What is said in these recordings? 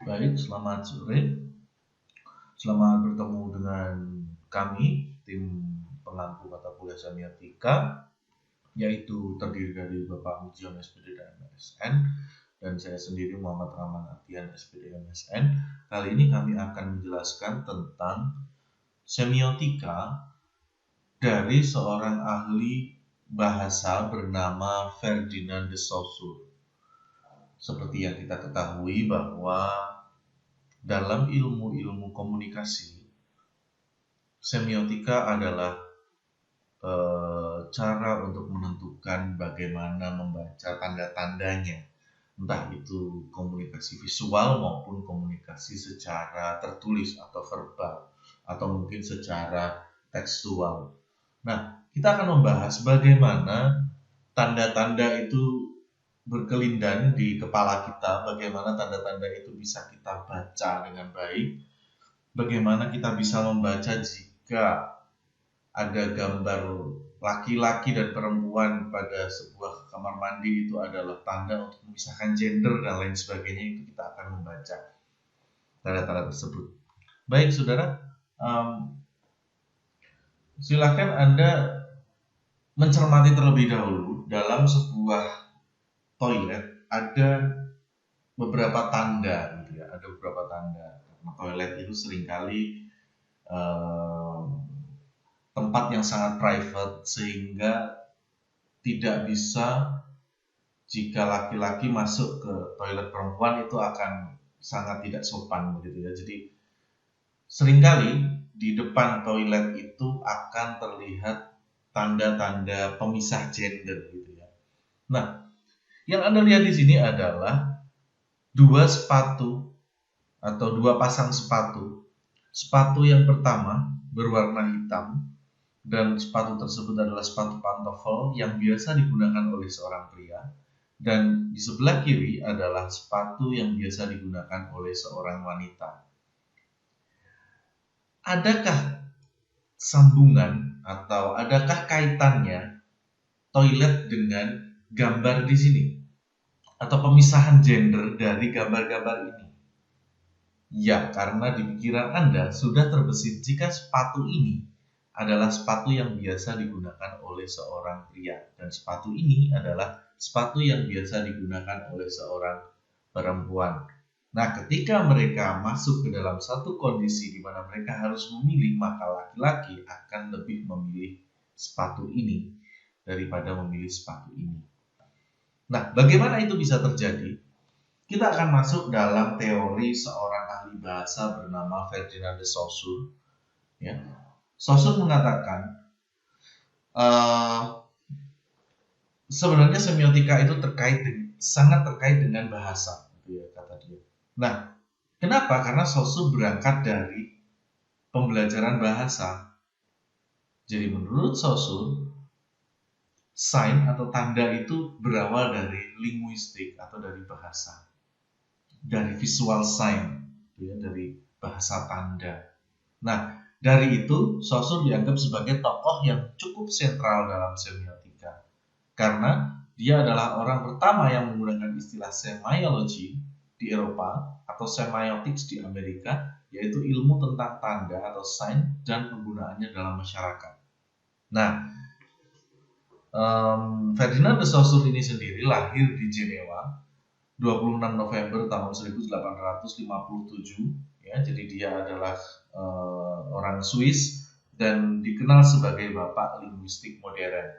Baik, selamat sore. Selamat bertemu dengan kami, tim pengampu mata kuliah semiotika, yaitu terdiri dari Bapak Mujion SPD dan MSN, dan saya sendiri Muhammad Rahman Atian SPD MSN. Kali ini kami akan menjelaskan tentang semiotika dari seorang ahli bahasa bernama Ferdinand de Saussure. Seperti yang kita ketahui bahwa dalam ilmu-ilmu komunikasi, semiotika adalah cara untuk menentukan bagaimana membaca tanda-tandanya, entah itu komunikasi visual maupun komunikasi secara tertulis atau verbal, atau mungkin secara tekstual. Nah, kita akan membahas bagaimana tanda-tanda itu berkelindan di kepala kita, bagaimana tanda-tanda itu bisa kita baca dengan baik, bagaimana kita bisa membaca jika ada gambar laki-laki dan perempuan pada sebuah kamar mandi itu adalah tanda untuk memisahkan gender dan lain sebagainya. Itu kita akan membaca tanda-tanda tersebut. Baik saudara, silakan Anda mencermati terlebih dahulu. Dalam sebuah toilet ada beberapa tanda gitu ya, ada beberapa tanda. Karena toilet itu seringkali tempat yang sangat private, sehingga tidak bisa, jika laki-laki masuk ke toilet perempuan itu akan sangat tidak sopan begitu ya. Jadi seringkali di depan toilet itu akan terlihat tanda-tanda pemisah gender gitu ya. Nah, yang Anda lihat di sini adalah dua sepatu atau dua pasang sepatu. Sepatu yang pertama berwarna hitam, dan sepatu tersebut adalah sepatu pantofel yang biasa digunakan oleh seorang pria, dan di sebelah kiri adalah sepatu yang biasa digunakan oleh seorang wanita. Adakah sambungan atau adakah kaitannya toilet dengan gambar di sini atau pemisahan gender dari gambar-gambar ini? Ya, karena di pikiran Anda sudah terbesit jika sepatu ini adalah sepatu yang biasa digunakan oleh seorang pria, dan sepatu ini adalah sepatu yang biasa digunakan oleh seorang perempuan. Nah, ketika mereka masuk ke dalam satu kondisi di mana mereka harus memilih, maka laki-laki akan lebih memilih sepatu ini daripada memilih sepatu ini. Nah, bagaimana itu bisa terjadi? Kita akan masuk dalam teori seorang ahli bahasa bernama Ferdinand de Saussure. Ya. Saussure mengatakan sebenarnya semiotika itu sangat terkait dengan bahasa, gitu ya, kata dia. Nah, kenapa? Karena Saussure berangkat dari pembelajaran bahasa. Jadi menurut Saussure, sign atau tanda itu berawal dari linguistik atau dari bahasa, dari visual sign, ya, dari bahasa tanda. Nah, dari itu Saussure dianggap sebagai tokoh yang cukup sentral dalam semiotika, karena dia adalah orang pertama yang menggunakan istilah semiology di Eropa atau semiotics di Amerika, yaitu ilmu tentang tanda atau sign dan penggunaannya dalam masyarakat. Nah, Ferdinand de Saussure ini sendiri lahir di Jenewa 26 November tahun 1857, ya. Jadi dia adalah orang Swiss dan dikenal sebagai bapak linguistik modern.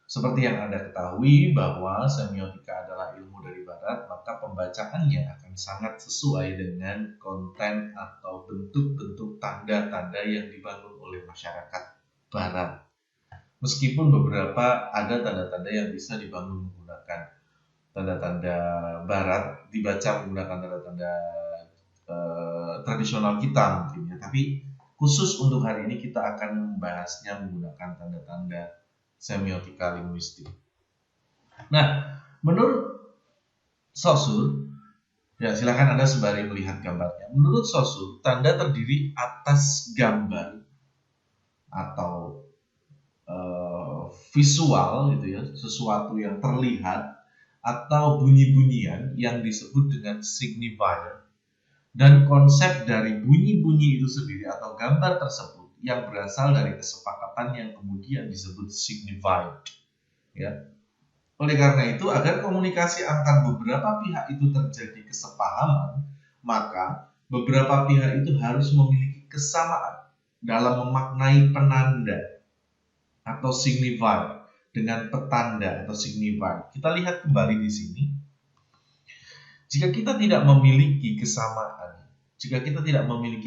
Seperti yang Anda ketahui bahwa semiotika adalah ilmu dari barat, maka pembacaannya akan sangat sesuai dengan konten atau bentuk-bentuk tanda-tanda yang dibangun oleh masyarakat barat. Meskipun beberapa ada tanda-tanda yang bisa dibangun menggunakan tanda-tanda barat, dibaca menggunakan tanda-tanda tradisional kita mungkin ya, tapi khusus untuk hari ini kita akan membahasnya menggunakan tanda-tanda semiotika linguistik. Nah, menurut Saussure, ya silakan Anda sembari melihat gambarnya. Menurut Saussure, tanda terdiri atas gambar atau visual gitu ya, sesuatu yang terlihat atau bunyi-bunyian yang disebut dengan signifier dan konsep dari bunyi-bunyi itu sendiri atau gambar tersebut yang berasal dari kesepakatan yang kemudian disebut signified. Ya. Oleh karena itu, agar komunikasi antar beberapa pihak itu terjadi kesepahaman, maka beberapa pihak itu harus memiliki kesamaan dalam memaknai penanda atau signified dengan petanda atau signified. Kita lihat kembali di sini. Jika kita tidak memiliki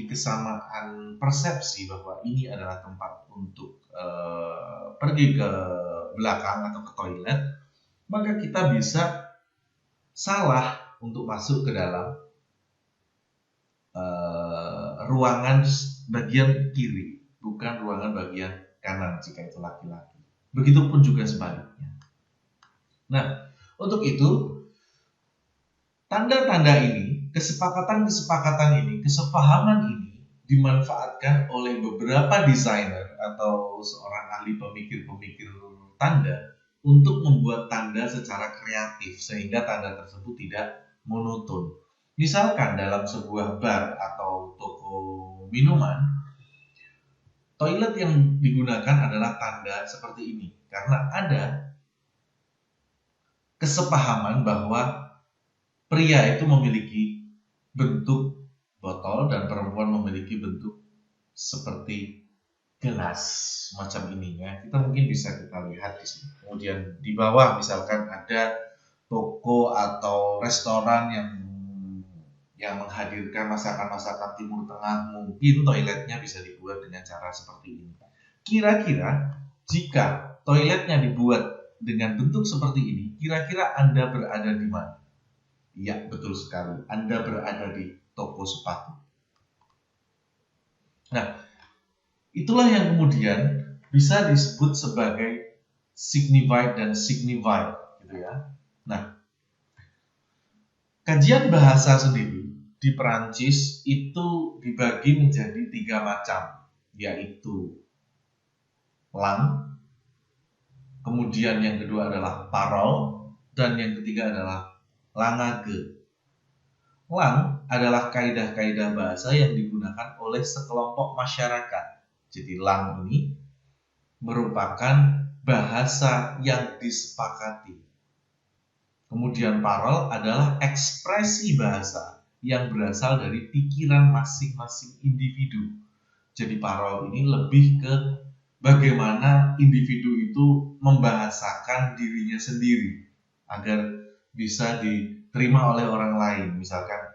kesamaan persepsi bahwa ini adalah tempat untuk pergi ke belakang atau ke toilet, maka kita bisa salah untuk masuk ke dalam ruangan bagian kiri, bukan ruangan bagian kanan jika itu laki-laki. Begitupun juga sebaliknya. Nah, untuk itu tanda-tanda ini, kesepakatan ini, kesepahaman ini dimanfaatkan oleh beberapa desainer atau seorang ahli pemikir-pemikir tanda untuk membuat tanda secara kreatif sehingga tanda tersebut tidak monoton. Misalkan dalam sebuah bar atau toko minuman, toilet yang digunakan adalah tanda seperti ini karena ada kesepahaman bahwa pria itu memiliki bentuk botol dan perempuan memiliki bentuk seperti gelas macam ininya. Kita mungkin bisa kita lihat di sini. Kemudian di bawah misalkan ada toko atau restoran yang menghadirkan masakan-masakan Timur Tengah, mungkin toiletnya bisa dibuat dengan cara seperti ini. Kira-kira jika toiletnya dibuat dengan bentuk seperti ini, kira-kira Anda berada di mana? Ya, betul sekali. Anda berada di toko sepatu. Nah, itulah yang kemudian bisa disebut sebagai signified dan signified, gitu ya. Nah, kajian bahasa sendiri di Perancis itu dibagi menjadi 3 macam, yaitu lang, kemudian yang kedua adalah parole, dan yang ketiga adalah langage. Lang adalah kaidah-kaidah bahasa yang digunakan oleh sekelompok masyarakat. Jadi lang ini merupakan bahasa yang disepakati. Kemudian parole adalah ekspresi bahasa yang berasal dari pikiran masing-masing individu. Jadi parole ini lebih ke bagaimana individu itu membahasakan dirinya sendiri agar bisa diterima oleh orang lain. Misalkan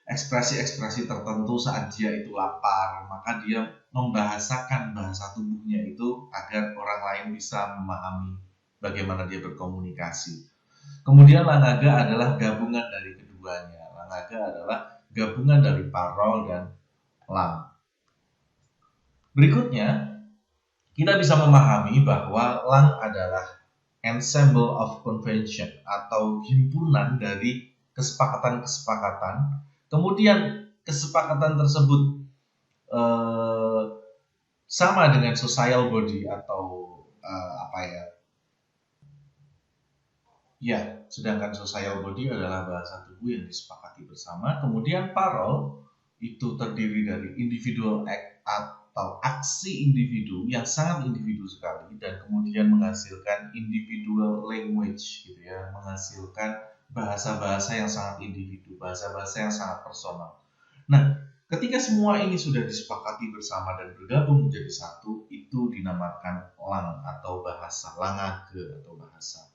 ekspresi-ekspresi tertentu saat dia itu lapar, maka dia membahasakan bahasa tubuhnya itu agar orang lain bisa memahami bagaimana dia berkomunikasi. Kemudian langaga adalah gabungan dari keduanya. Langaga adalah gabungan dari parole dan lang. Berikutnya, kita bisa memahami bahwa lang adalah ensemble of convention atau himpunan dari kesepakatan-kesepakatan. Kemudian kesepakatan tersebut sama dengan social body atau sedangkan social body adalah bahasa tubuh yang disepakati bersama. Kemudian parole itu terdiri dari individual act atau aksi individu yang sangat individu sekali dan kemudian menghasilkan individual language, gitu ya, menghasilkan bahasa-bahasa yang sangat individu, bahasa-bahasa yang sangat personal. Nah, ketika semua ini sudah disepakati bersama dan bergabung menjadi satu, itu dinamakan lang atau bahasa, langage atau bahasa.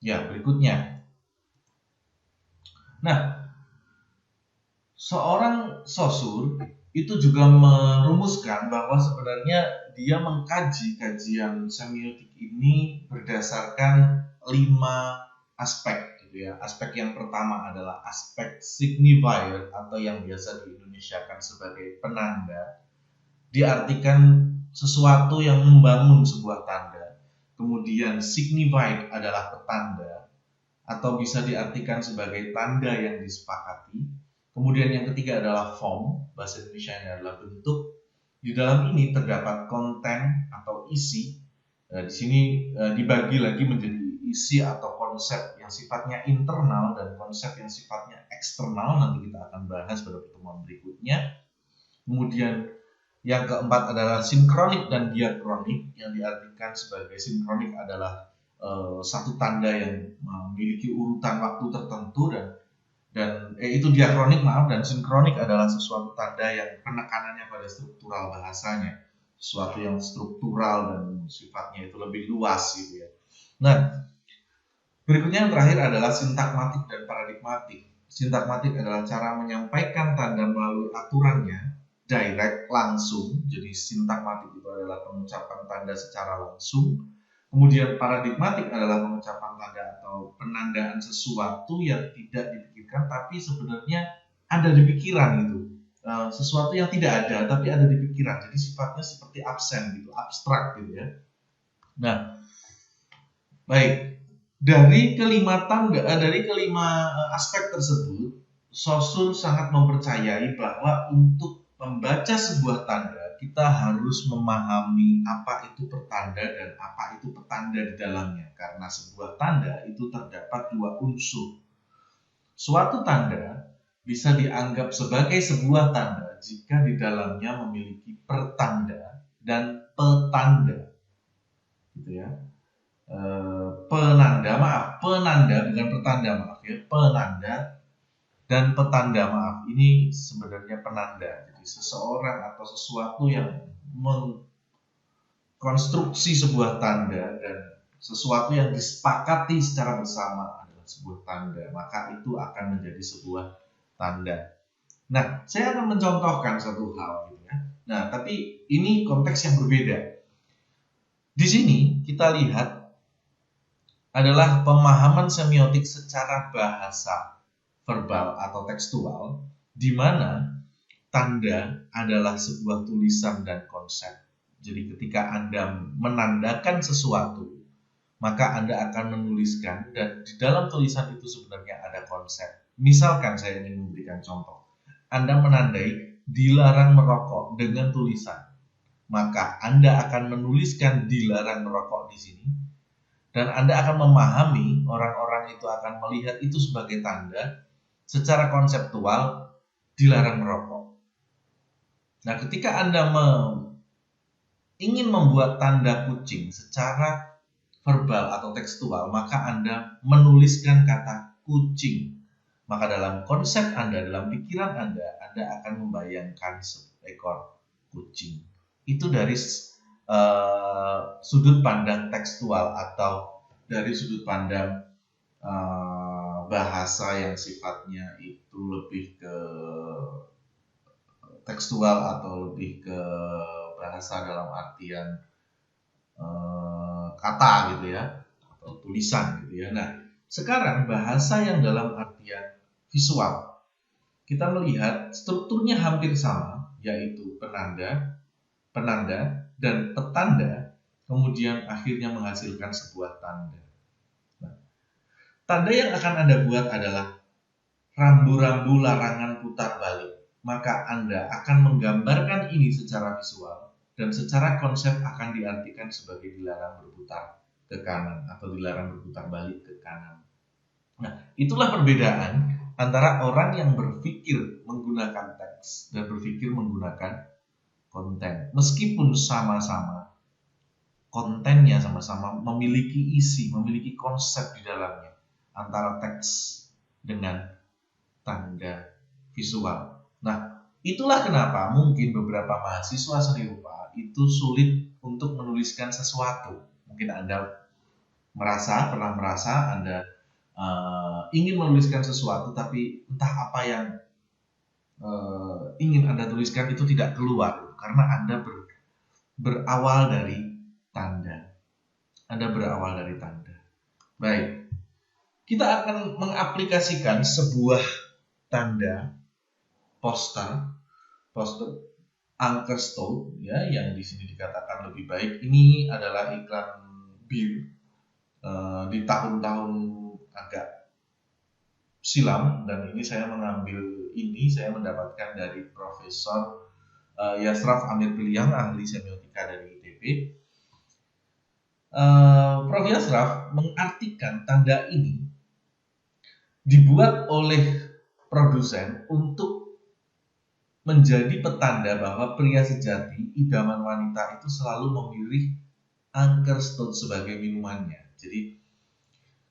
Ya, berikutnya. Nah, seorang sosur itu juga merumuskan bahwa sebenarnya dia mengkaji kajian semiotik ini berdasarkan 5 aspek, gitu ya. Aspek yang pertama adalah aspek signifier atau yang biasa diindonesiakan sebagai penanda. Diartikan sesuatu yang membangun sebuah tanda. Kemudian signified adalah petanda atau bisa diartikan sebagai tanda yang disepakati. Kemudian yang ketiga adalah form, bahasa Indonesia adalah bentuk. Di dalam ini terdapat konten atau isi. Di sini dibagi lagi menjadi isi atau konsep yang sifatnya internal dan konsep yang sifatnya eksternal. Nanti kita akan bahas pada pertemuan berikutnya. Kemudian yang keempat adalah sinkronik dan diakronik, yang diartikan sebagai sinkronik adalah satu tanda yang memiliki urutan waktu tertentu, dan itu diakronik dan sinkronik adalah sesuatu tanda yang penekanannya pada struktural bahasanya, sesuatu yang struktural dan sifatnya itu lebih luas gitu ya. Nah, berikutnya yang terakhir adalah sintakmatik dan paradigmatik. Sintakmatik adalah cara menyampaikan tanda melalui aturannya, direct, langsung. Jadi sintakmatik itu adalah pengucapan tanda secara langsung. Kemudian paradigmatik adalah pengucapan tanda atau penandaan sesuatu yang tidak dipikirkan tapi sebenarnya ada di pikiran itu. Sesuatu yang tidak ada tapi ada di pikiran. Jadi sifatnya seperti absen gitu, abstrak gitu ya. Nah, baik. Dari kelima aspek tersebut, Saussure sangat mempercayai bahwa untuk membaca sebuah tanda, kita harus memahami apa itu pertanda dan apa itu petanda di dalamnya. Karena sebuah tanda itu terdapat dua unsur. Suatu tanda bisa dianggap sebagai sebuah tanda jika di dalamnya memiliki pertanda dan petanda. Gitu ya. Penanda bukan pertanda, penanda dan petanda, ini sebenarnya penanda. Jadi seseorang atau sesuatu yang mengkonstruksi sebuah tanda dan sesuatu yang disepakati secara bersama adalah sebuah tanda, maka itu akan menjadi sebuah tanda. Nah, saya akan mencontohkan satu hal gitu ya. Nah, tapi ini konteks yang berbeda. Di sini kita lihat adalah pemahaman semiotik secara bahasa verbal atau tekstual, di mana tanda adalah sebuah tulisan dan konsep. Jadi ketika Anda menandakan sesuatu, maka Anda akan menuliskan, dan di dalam tulisan itu sebenarnya ada konsep. Misalkan saya ingin memberikan contoh. Anda menandai dilarang merokok dengan tulisan, maka Anda akan menuliskan dilarang merokok di sini. Dan Anda akan memahami, orang-orang itu akan melihat itu sebagai tanda secara konseptual dilarang merokok. Nah, ketika Anda ingin membuat tanda kucing secara verbal atau tekstual, maka Anda menuliskan kata kucing. Maka dalam konsep Anda, dalam pikiran Anda akan membayangkan seekor kucing. Itu dari sudut pandang tekstual atau dari sudut pandang bahasa yang sifatnya itu lebih ke tekstual atau lebih ke bahasa dalam artian kata gitu ya, atau tulisan gitu ya. Nah, sekarang bahasa yang dalam artian visual, kita melihat strukturnya hampir sama, yaitu penanda, dan petanda, kemudian akhirnya menghasilkan sebuah tanda. Nah, tanda yang akan Anda buat adalah rambu-rambu larangan putar balik. Maka Anda akan menggambarkan ini secara visual, dan secara konsep akan diartikan sebagai dilarang berputar ke kanan atau dilarang berputar balik ke kanan. Nah, itulah perbedaan antara orang yang berpikir menggunakan teks dan berpikir menggunakan konten. Meskipun sama-sama kontennya sama-sama memiliki isi, memiliki konsep di dalamnya, antara teks dengan tanda visual. Nah, itulah kenapa mungkin beberapa mahasiswa seni rupa itu sulit untuk menuliskan sesuatu. Mungkin Anda pernah merasa Anda ingin menuliskan sesuatu, tapi entah apa yang ingin Anda tuliskan itu tidak keluar karena Anda berawal dari tanda. Anda berawal dari tanda. Baik, kita akan mengaplikasikan sebuah tanda poster Ankerstone ya, yang di sini dikatakan lebih baik. Ini adalah iklan bir di tahun-tahun agak silam, dan ini saya mendapatkan dari Profesor Yasraf Amir Piliang, ahli semiotika dari ITB. Prof. Yasraf mengartikan tanda ini dibuat oleh produsen untuk menjadi petanda bahwa pria sejati, idaman wanita itu selalu memilih Anchor Stout sebagai minumannya. Jadi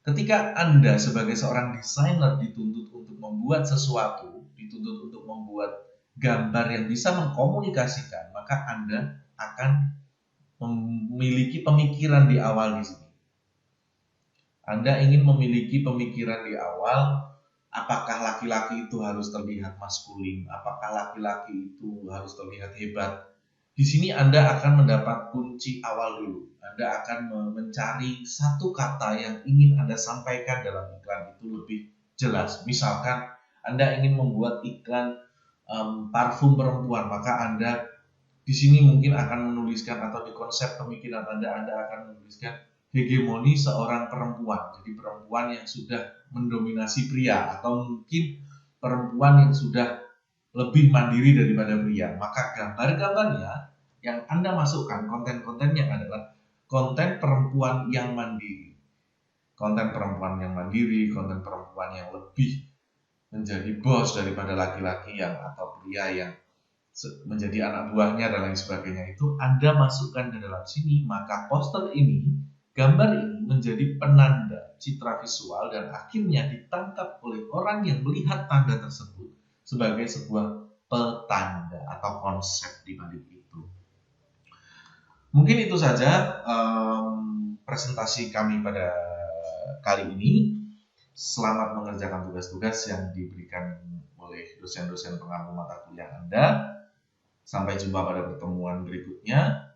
ketika Anda sebagai seorang desainer dituntut untuk membuat sesuatu, dituntut untuk membuat gambar yang bisa mengkomunikasikan, maka Anda akan memiliki pemikiran di awal di sini. Anda ingin memiliki pemikiran di awal, apakah laki-laki itu harus terlihat maskulin, apakah laki-laki itu harus terlihat hebat. Di sini Anda akan mendapat kunci awal dulu. Anda akan mencari satu kata yang ingin Anda sampaikan dalam iklan itu lebih jelas. Misalkan Anda ingin membuat iklan parfum perempuan, maka Anda di sini mungkin akan menuliskan, atau di konsep pemikiran Anda akan menuliskan hegemoni seorang perempuan. Jadi perempuan yang sudah mendominasi pria, atau mungkin perempuan yang sudah lebih mandiri daripada pria. Maka gambar-gambarnya yang Anda masukkan, konten-kontennya adalah konten perempuan yang mandiri. Konten perempuan yang mandiri, konten perempuan yang lebih menjadi bos daripada laki-laki yang atau pria yang menjadi anak buahnya dan lain sebagainya, itu Anda masukkan ke dalam sini, maka poster ini, gambar ini menjadi penanda citra visual dan akhirnya ditangkap oleh orang yang melihat tanda tersebut sebagai sebuah petanda atau konsep di balik itu. Mungkin itu saja presentasi kami pada kali ini. Selamat mengerjakan tugas-tugas yang diberikan oleh dosen-dosen pengampu mata kuliah Anda. Sampai jumpa pada pertemuan berikutnya.